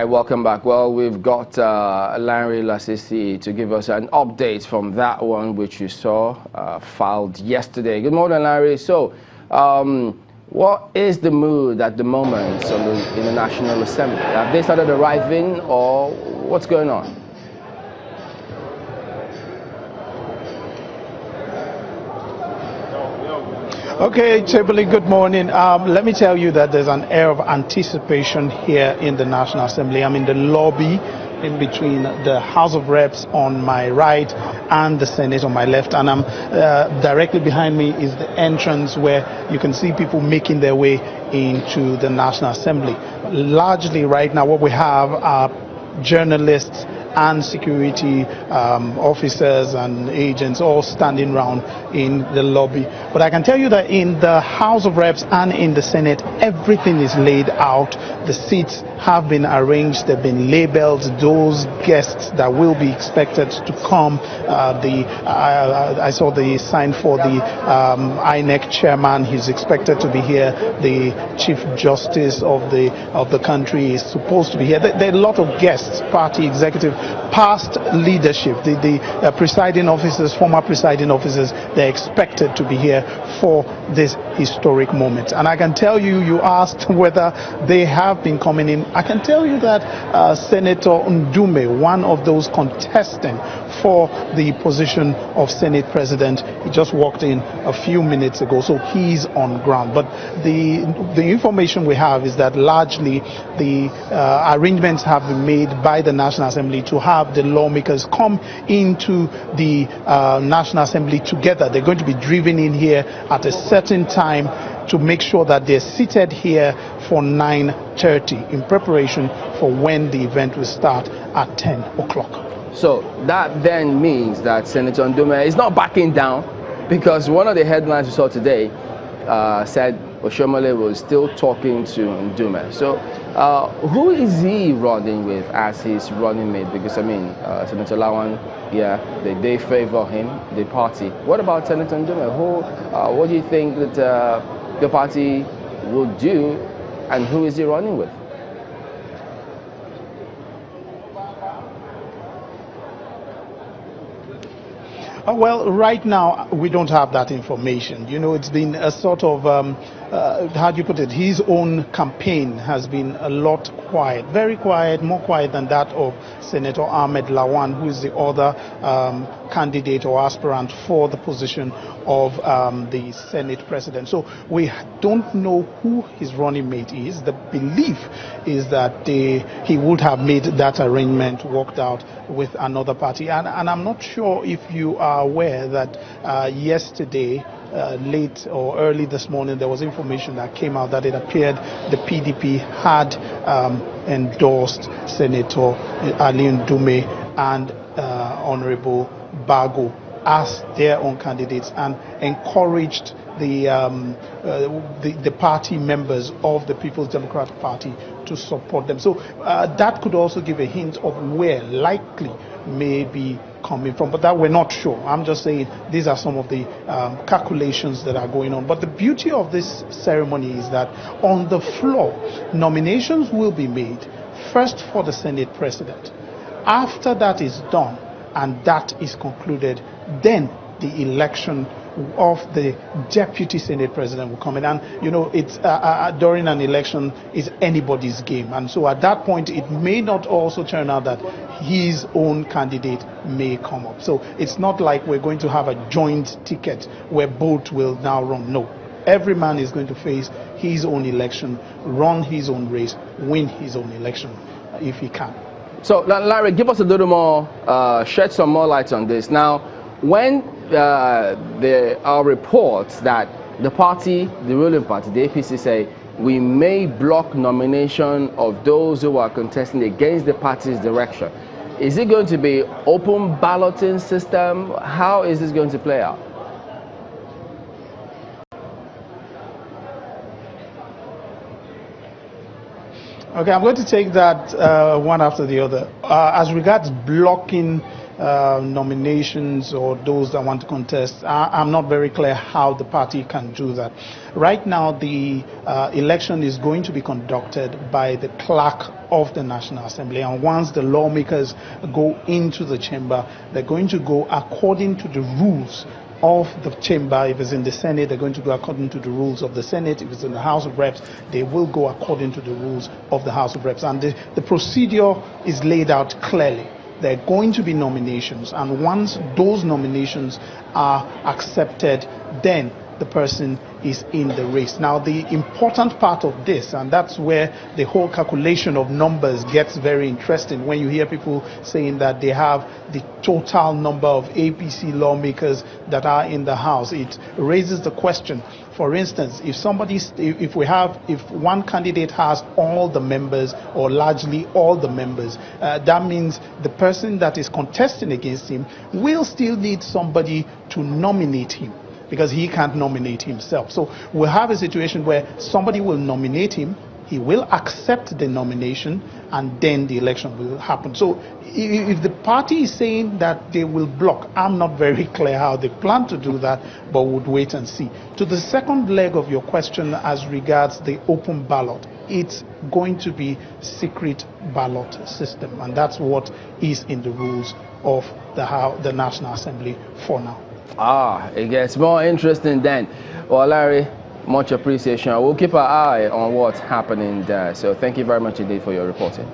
right, welcome back. Well, we've got Larry Lasisi to give us an update from that one which you saw filed yesterday. Good morning, Larry. So, what is the mood at the moment in the National Assembly? Have they started arriving, or what's going on? Okay, Chebele, good morning. Let me tell you that there's an air of anticipation here in the National Assembly. I'm in the lobby in between the House of Reps on my right and the Senate on my left, and I'm directly behind me is the entrance where you can see people making their way into the National Assembly. Largely right now what we have are journalists and security officers and agents all standing around in the lobby. But I can tell you that in the House of Reps and in the Senate, everything is laid out. The seats have been arranged, they've been labeled, those guests that will be expected to come. I saw the sign for the INEC chairman. He's expected to be here. The Chief Justice of the country is supposed to be here. There are a lot of guests, party executive, past leadership, the presiding officers, former presiding officers. They're expected to be here for this historic moment. And I can tell you, you asked whether they have been coming in. I can tell you that Senator Ndume, one of those contesting for the position of Senate President, he just walked in a few minutes ago, so he's on ground. But the information we have is that largely the arrangements have been made by the National Assembly to have the lawmakers come into the National Assembly together. They're going to be driven in here at a certain time to make sure that they're seated here for 9:30 in preparation for when the event will start at 10 o'clock. So that then means that Senator Ndume is not backing down, because one of the headlines we saw today said Oshomole was still talking to Ndume. So who is he running with as his running mate? Because I mean, Senator Lawan, yeah, they favor him, the party. What about Senator Ndume? What do you think that the party will do, and who is he running with? Well, right now we don't have that information. You know, it's been a sort of how do you put it? His own campaign has been a lot quiet, very quiet, more quiet than that of Senator Ahmed Lawan, who is the other candidate or aspirant for the position of the Senate President. So we don't know who his running mate is. The belief is that he would have made that arrangement, worked out with another party. And I'm not sure if you are aware that yesterday, late or early this morning, there was information that came out that it appeared the PDP had endorsed Senator Ali Ndume and Honorable Bago as their own candidates, and encouraged the party members of the People's Democratic Party to support them. So that could also give a hint of where likely may be coming from, but that we're not sure. I'm just saying these are some of the calculations that are going on. But the beauty of this ceremony is that on the floor, nominations will be made first for the Senate President. After that is done and that is concluded, then the election of the Deputy Senate President will come in. And you know, it's during an election is anybody's game, and so at that point it may not also turn out that his own candidate may come up. So it's not like we're going to have a joint ticket where both will now run. No, every man is going to face his own election, run his own race, win his own election if he can. So Larry, give us a little more, shed some more light on this. Now, when there are reports that the party, the ruling party, the APC, say we may block nomination of those who are contesting against the party's direction, is it going to be open balloting system? How is this going to play out? Okay, I'm going to take that one after the other. As regards blocking nominations or those that want to contest, I'm not very clear how the party can do that. Right now, the election is going to be conducted by the clerk of the National Assembly, and once the lawmakers go into the chamber, they're going to go according to the rules of the chamber. If it's in the Senate, they're going to go according to the rules of the Senate. If it's in the House of Reps, they will go according to the rules of the House of Reps. And the procedure is laid out clearly. There are going to be nominations, and once those nominations are accepted, then the person is in the race. Now, the important part of this, and that's where the whole calculation of numbers gets very interesting, when you hear people saying that they have the total number of APC lawmakers that are in the House. It raises the question, for instance, if one candidate has all the members or largely all the members, that means the person that is contesting against him will still need somebody to nominate him, because he can't nominate himself. So we'll have a situation where somebody will nominate him, he will accept the nomination, and then the election will happen. So if the party is saying that they will block, I'm not very clear how they plan to do that, but we'll wait and see. To the second leg of your question as regards the open ballot, it's going to be secret ballot system, and that's what is in the rules of the National Assembly for now. It gets more interesting then. Well, Larry, much appreciation. We'll keep our eye on what's happening there. So thank you very much indeed for your reporting.